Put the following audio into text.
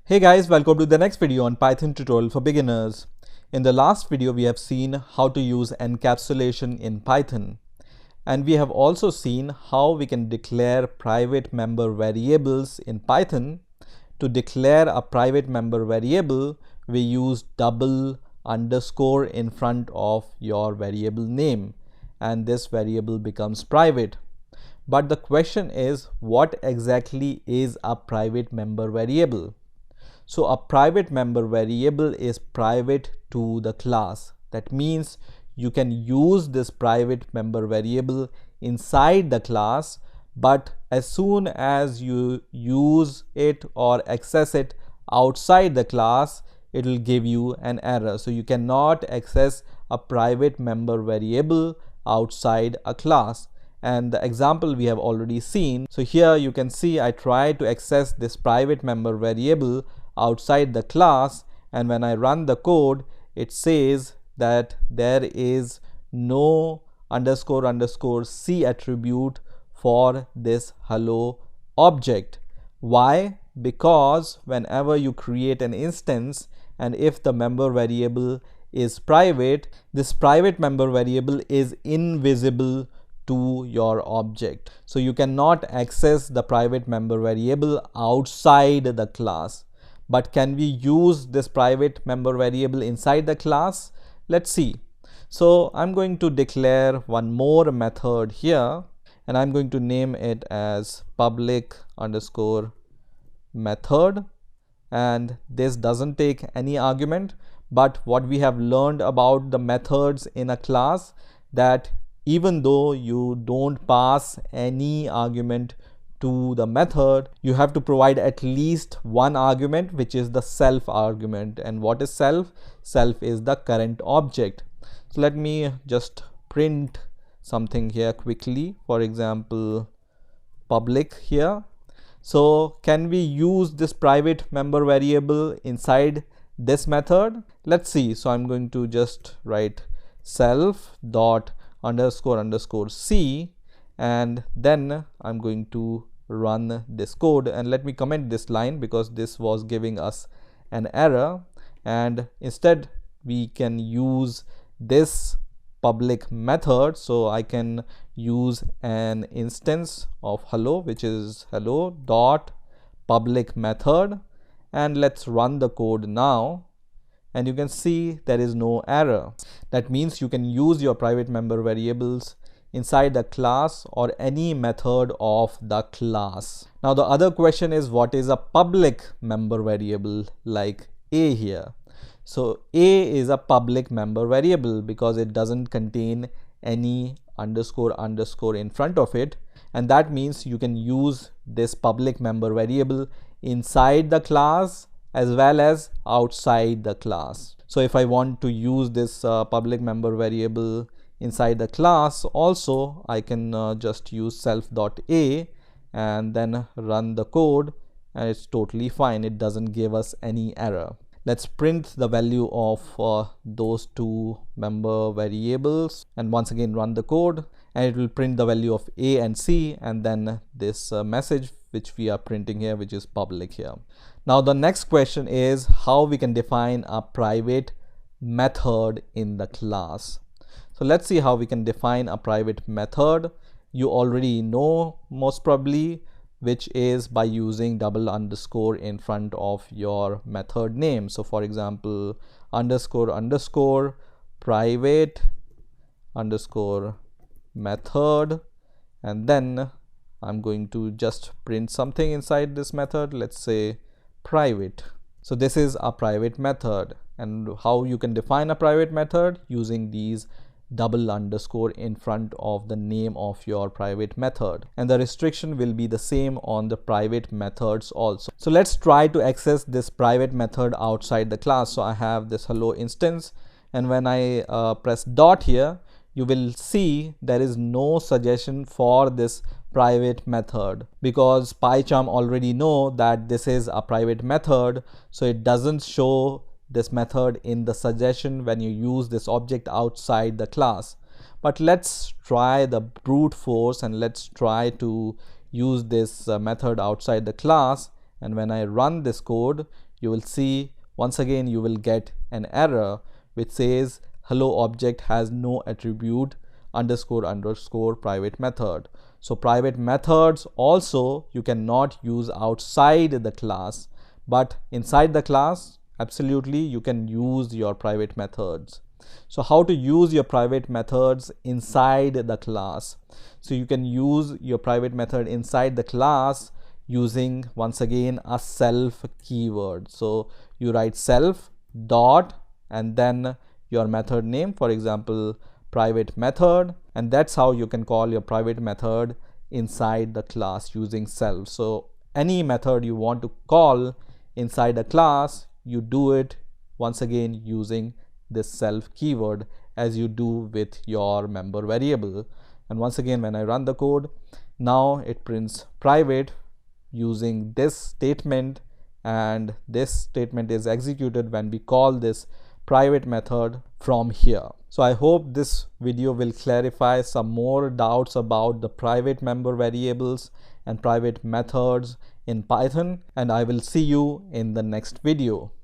Hey guys, welcome to the next video on Python tutorial for beginners. In the last video, we have seen how to use encapsulation in Python. And we have also seen how we can declare private member variables in Python. To declare a private member variable, we use double underscore in front of your variable name, and this variable becomes private. But the question is, what exactly is a private member variable? So a private member variable is private to the class. That means you can use this private member variable inside the class, but as soon as you use it or access it outside the class, it will give you an error. So you cannot access a private member variable outside a class. And the example we have already seen. So here you can see I try to access this private member variable outside the class, and when I run the code, it says that there is no _ c attribute for this hello object. Why? Because whenever you create an instance and if the member variable is private, this private member variable is invisible to your object. So you cannot access the private member variable outside the class. But can we use this private member variable inside the class? Let's see. So I'm going to declare one more method here, and I'm going to name it as public _ method. And this doesn't take any argument, but what we have learned about the methods in a class, that even though you don't pass any argument to the method, you have to provide at least one argument, which is the self argument. And what is self? Self is the current object. So let me just print something here quickly. For example, public here. So can we use this private member variable inside this method? Let's see. So I'm going to just write self dot _ c, and then I'm going to run this code. And let me comment this line because this was giving us an error, and instead we can use this public method. So I can use an instance of hello, which is hello dot public method, and let's run the code now. And you can see there is no error. That means you can use your private member variables inside the class or any method of the class. Now the other question is, what is a public member variable like a here? So a is a public member variable because it doesn't contain any _ in front of it, and that means you can use this public member variable inside the class as well as outside the class. So if I want to use this public member variable inside the class also, I can just use self.a and then run the code, and it's totally fine. It doesn't give us any error. Let's print the value of those two member variables, and once again run the code, and it will print the value of a and c, and then this message which we are printing here, which is public here. Now the next question is how we can define a private method in the class. So let's see how we can define a private method. You already know most probably, which is by using double _ in front of your method name. So for example, _ private _ method, and then I'm going to just print something inside this method. Let's say private. So this is a private method. And how you can define a private method? Using these double _ in front of the name of your private method, and the restriction will be the same on the private methods also. So let's try to access this private method outside the class. So I have this hello instance, and when I press dot here, you will see there is no suggestion for this private method because PyCharm already know that this is a private method, so it doesn't show this method in the suggestion when you use this object outside the class. But let's try the brute force and let's try to use this method outside the class, And when I run this code, you will see once again you will get an error which says hello object has no attribute underscore private method. So private methods also you cannot use outside the class, but inside the class absolutely you can use your private methods. So how to use your private methods inside the class? So you can use your private method inside the class using once again a self keyword. So you write self dot and then your method name, for example private method, and that's how you can call your private method inside the class using self. So any method you want to call inside a class, you do it once again using this self keyword as you do with your member variable. And once again when I run the code, now it prints private using this statement, and this statement is executed when we call this private method from here. So I hope this video will clarify some more doubts about the private member variables and private methods in Python, and I will see you in the next video.